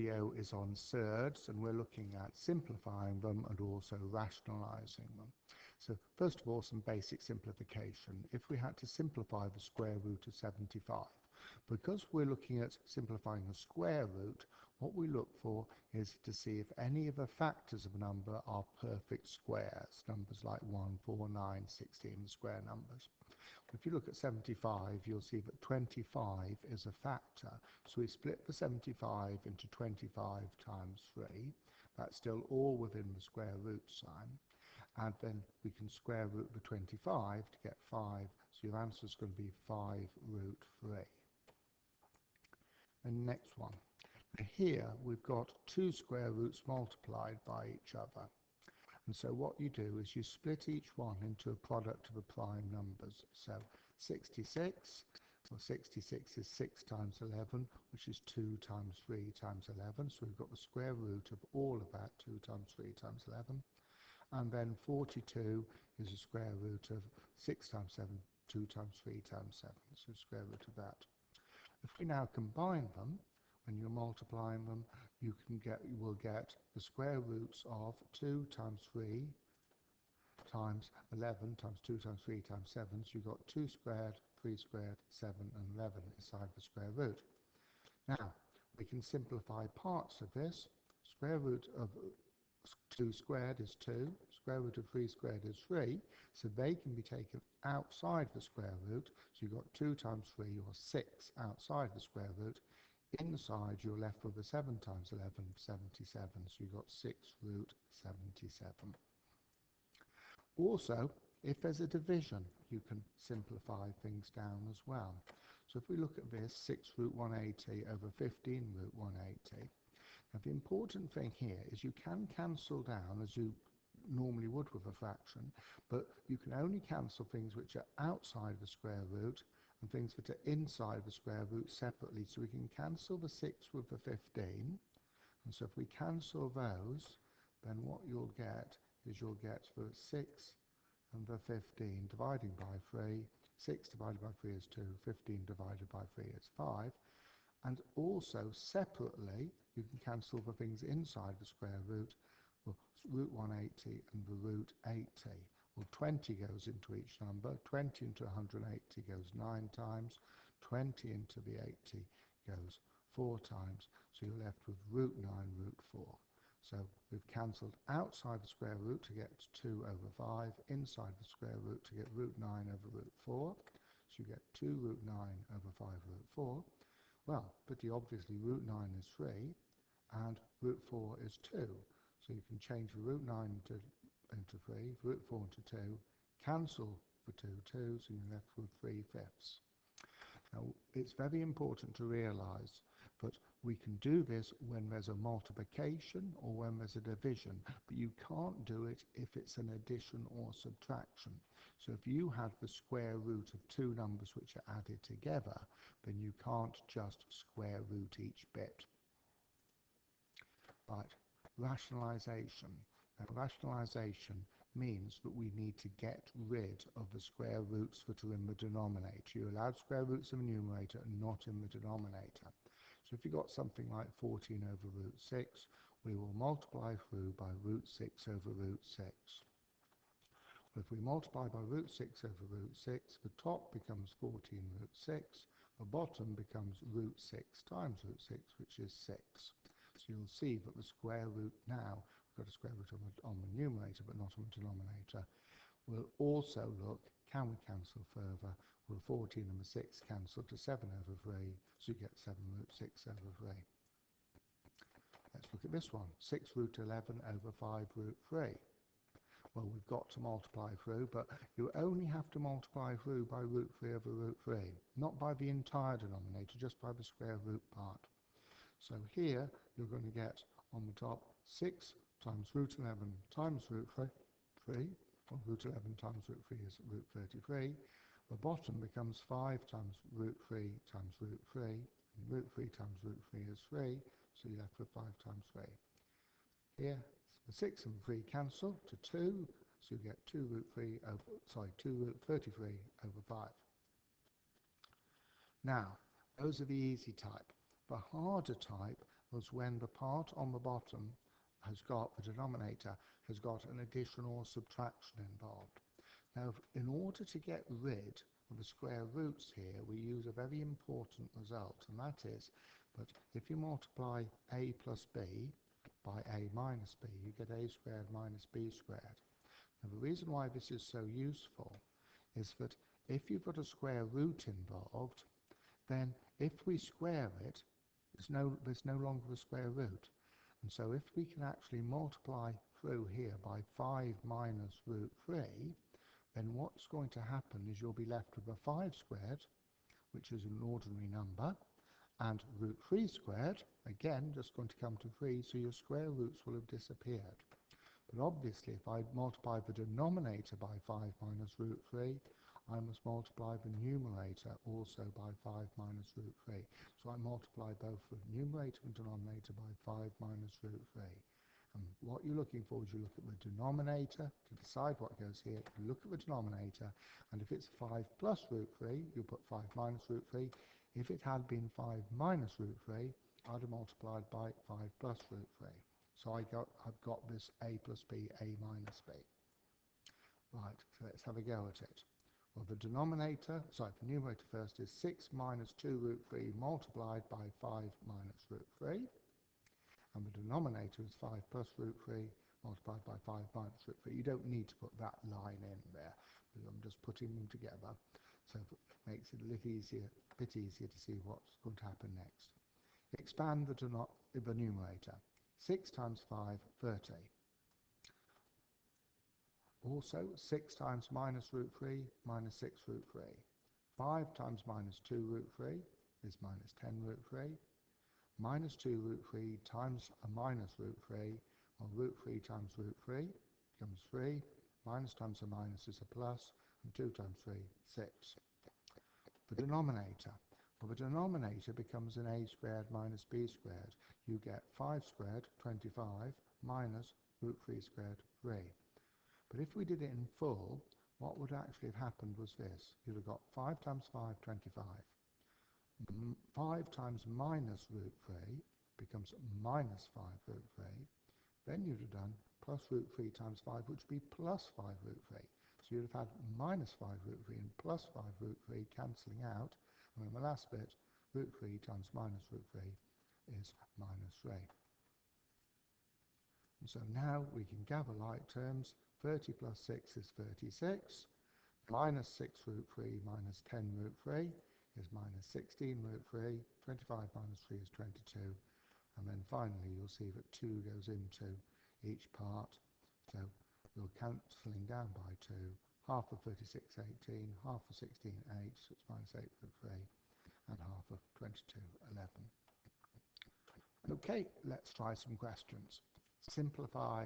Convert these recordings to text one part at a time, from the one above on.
video is on surds, and we're looking at simplifying them and also rationalizing them. So first of all, some basic simplification. If we had to simplify the square root of 75, because we're looking at simplifying the square root, what we look for is to see if any of the factors of a number are perfect squares, numbers like 1, 4, 9, 16, square numbers. If you look at 75, you'll see that 25 is a factor. So we split the 75 into 25 times 3. That's still all within the square root sign. And then we can square root the 25 to get 5. So your answer is going to be 5 root 3. And next one. Now here we've got two square roots multiplied by each other. And so what you do is you split each one into a product of the prime numbers. So 66, well 66 is 6 times 11, which is 2 times 3 times 11. So we've got the square root of all of that, 2 times 3 times 11. And then 42 is the square root of 6 times 7, 2 times 3 times 7. So square root of that. If we now combine them, when you're multiplying them, you will get the square roots of 2 times 3 times 11 times 2 times 3 times 7. So you've got 2 squared, 3 squared, 7 and 11 inside the square root. Now, we can simplify parts of this. Square root of 2 squared is 2, square root of 3 squared is 3, so they can be taken outside the square root. So you've got 2 times 3, or 6, outside the square root. Inside, you're left with a 7 times 11, 77, so you've got 6 root 77. Also, if there's a division, you can simplify things down as well. So if we look at this, 6 root 180 over 15 root 180. Now the important thing here is you can cancel down as you normally would with a fraction, but you can only cancel things which are outside the square root and things that are inside the square root separately. So we can cancel the 6 with the 15, and so if we cancel those, then what you'll get is you'll get the 6 and the 15 dividing by 3. 6 divided by 3 is 2, 15 divided by 3 is 5. And also separately, you can cancel the things inside the square root, well, root 180 and the root 80. Well, 20 goes into each number, 20 into 180 goes 9 times, 20 into the 80 goes 4 times, so you're left with root 9 root 4. So we've cancelled outside the square root to get 2 over 5, inside the square root to get root 9 over root 4, so you get 2 root 9 over 5 root 4. Well, pretty obviously root 9 is 3 and root 4 is 2. So you can change the root 9 into 3, root 4 into 2, cancel the 2 2s, so you're left with 3/5. Now, it's very important to realise that we can do this when there's a multiplication or when there's a division, but you can't do it if it's an addition or subtraction. So if you had the square root of two numbers which are added together, then you can't just square root each bit. Right, rationalization. Now, rationalization means that we need to get rid of the square roots that are in the denominator. You're allowed square roots in the numerator and not in the denominator. So if you've got something like 14 over root 6, we will multiply through by root 6 over root 6. If we multiply by root 6 over root 6, the top becomes 14 root 6, the bottom becomes root 6 times root 6, which is 6. So you'll see that the square root now, we've got a square root on the numerator but not on the denominator. We'll also look, can we cancel further? Will 14 and the 6 cancel to 7 over 3, so you get 7 root 6 over 3. Let's look at this one, 6 root 11 over 5 root 3. Well, we've got to multiply through, but you only have to multiply through by root 3 over root 3, not by the entire denominator, just by the square root part. So here you're going to get on the top 6 times root 11 times root 3, well, root 11 times root 3 is root 33. The bottom becomes 5 times root 3 times root 3, and root 3 times root 3 is 3, so you're left with 5 times 3. Here, the 6 and 3 cancel to 2, so you get 2 root 33 over 5. Now, those are the easy type. The harder type was when the part on the bottom has got, the denominator, has got an addition or subtraction involved. Now, in order to get rid of the square roots here, we use a very important result, and that is that if you multiply a plus b by a minus b, you get a squared minus b squared. Now, the reason why this is so useful is that if you've got a square root involved, then if we square it, there's no longer a square root. And so if we can actually multiply through here by 5 minus root 3, then what's going to happen is you'll be left with a 5 squared, which is an ordinary number, and root 3 squared, again, just going to come to 3, so your square roots will have disappeared. But obviously, if I multiply the denominator by 5 minus root 3, I must multiply the numerator also by 5 minus root 3. So I multiply both the numerator and denominator by 5 minus root 3. And what you're looking for is you look at the denominator to decide what goes here. You look at the denominator, and if it's 5 plus root 3, you put 5 minus root 3. If it had been 5 minus root 3, I'd have multiplied by 5 plus root 3. So I've got this a plus b, a minus b. Right, so let's have a go at it. Well, the numerator first is 6 minus 2 root 3 multiplied by 5 minus root 3. And the denominator is 5 plus root 3 multiplied by 5 minus root 3. You don't need to put that line in there, because I'm just putting them together. So it makes it a bit easier to see what's going to happen next. Expand the numerator. 6 times 5, 30. Also, 6 times minus root 3 minus 6 root 3. 5 times minus 2 root 3 is minus 10 root 3. Minus 2 root 3 times a minus root 3, well, root 3 times root 3 becomes 3. Minus times a minus is a plus, and 2 times 3, 6. The denominator. Well, the denominator becomes an a squared minus b squared. You get 5 squared, 25, minus root 3 squared, 3. But if we did it in full, what would actually have happened was this. You'd have got 5 times 5, 25. 5 times minus root 3 becomes minus 5 root 3. Then you'd have done plus root 3 times 5, which would be plus 5 root 3. So you'd have had minus 5 root 3 and plus 5 root 3 cancelling out. And then the last bit, root 3 times minus root 3 is minus 3. And so now we can gather like terms. 30 plus 6 is 36. Minus 6 root 3 minus 10 root 3 is minus 16 root 3. 25 minus 3 is 22. And then finally you'll see that 2 goes into each part. So you're cancelling down by 2. Half of 36, 18. Half of 16, 8. So it's minus 8 root 3. And half of 22, 11. Okay, let's try some questions. Simplify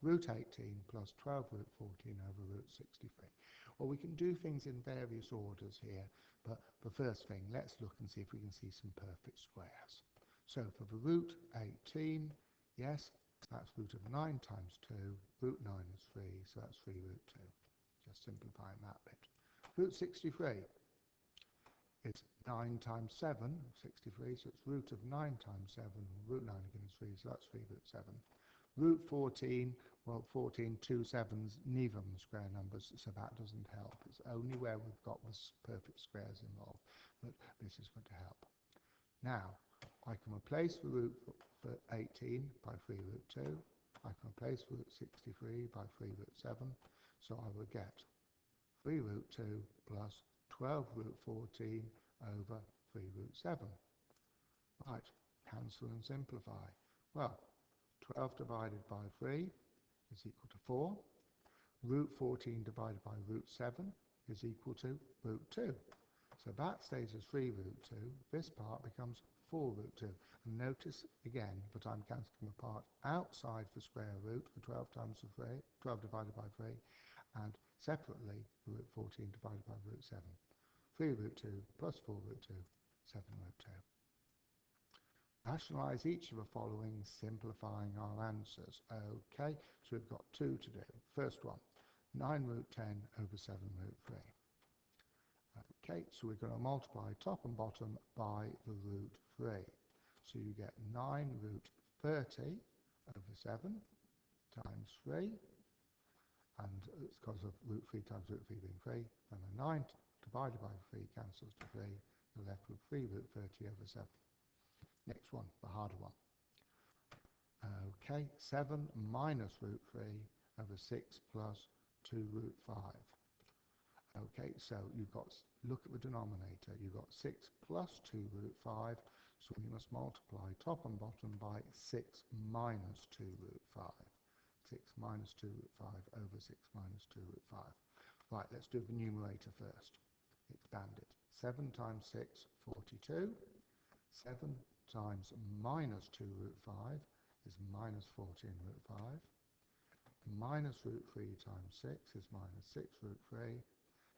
root 18 plus 12 root 14 over root 63. Well, we can do things in various orders here, but the first thing, let's look and see if we can see some perfect squares. So for the root 18, yes, that's root of 9 times 2, root 9 is 3, so that's 3 root 2. Just simplifying that bit. Root 63 is 9 times 7, 63, so it's root of 9 times 7, root 9 again is 3, so that's 3 root 7. Root 14, well, 14, 2 sevens, neither of them square numbers, so that doesn't help. It's only where we've got the perfect squares involved that this is going to help. Now, I can replace the root for 18 by 3 root 2. I can replace root 63 by 3 root 7. So I will get 3 root 2 plus 12 root 14 over 3 root 7. Right, cancel and simplify. Well, 12 divided by 3 is equal to 4. Root 14 divided by root 7 is equal to root 2. So that stays as 3 root 2. This part becomes 4 root 2. And notice again that I'm cancelling the part outside the square root for 12 times 3, 12 divided by 3, and separately root 14 divided by root 7. 3 root 2 plus 4 root 2, 7 root 2. Rationalise each of the following, simplifying our answers. Okay, so we've got 2 to do. First one, 9 root 10 over 7 root 3. Okay, so we're going to multiply top and bottom by the root 3. So you get 9 root 30 over 7 times 3, and it's because of root 3 times root 3 being 3, and a 9 divided by 3 cancels to 3, you're left with 3 root 30 over 7. Next one, the harder one. Okay, 7 minus root 3 over 6 plus 2 root 5. Okay, so you've got, look at the denominator, you've got 6 plus 2 root 5, so we must multiply top and bottom by 6 minus 2 root 5. 6 minus 2 root 5 over 6 minus 2 root 5. Right, let's do the numerator first. Expand it. 7 times 6, 42. 7 times minus 2 root 5 is minus 14 root 5. Minus root 3 times 6 is minus 6 root 3.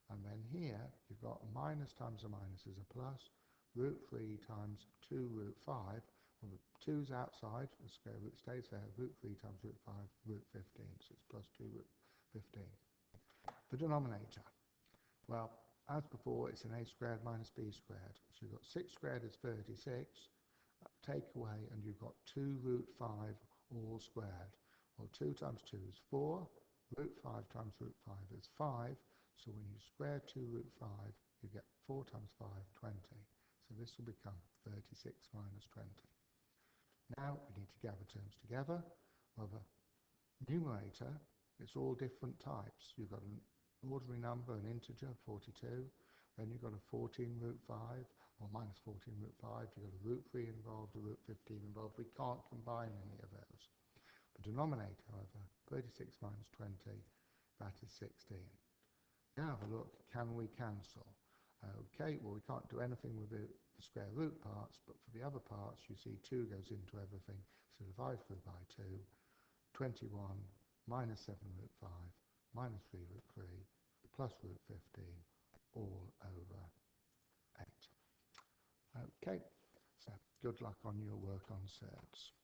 And then here, you've got a minus times a minus is a plus. Root 3 times 2 root 5. Well, the 2's outside, the square root stays there. Root 3 times root 5, root 15. So it's plus 2 root 15. The denominator. Well, as before, it's an a squared minus b squared. So you've got 6 squared is 36. Take away, and you've got 2 root 5 all squared. Well, 2 times 2 is 4. Root 5 times root 5 is 5. So when you square 2 root 5, you get 4 times 5, 20. So this will become 36 minus 20. Now we need to gather terms together. Well, the numerator, it's all different types. You've got an ordinary number, an integer, 42. Then you've got a 14 root 5, or minus 14 root 5. You've got a root 3 involved, a root 15 involved. We can't combine any of those. The denominator, however, 36 minus 20, that is 16. Now have a look, can we cancel? Okay, well we can't do anything with the square root parts, but for the other parts you see 2 goes into everything, so divide through by 2, 21 minus 7 root 5, minus 3 root 3, plus root 15, all over 8. Okay, so good luck on your work on Surds.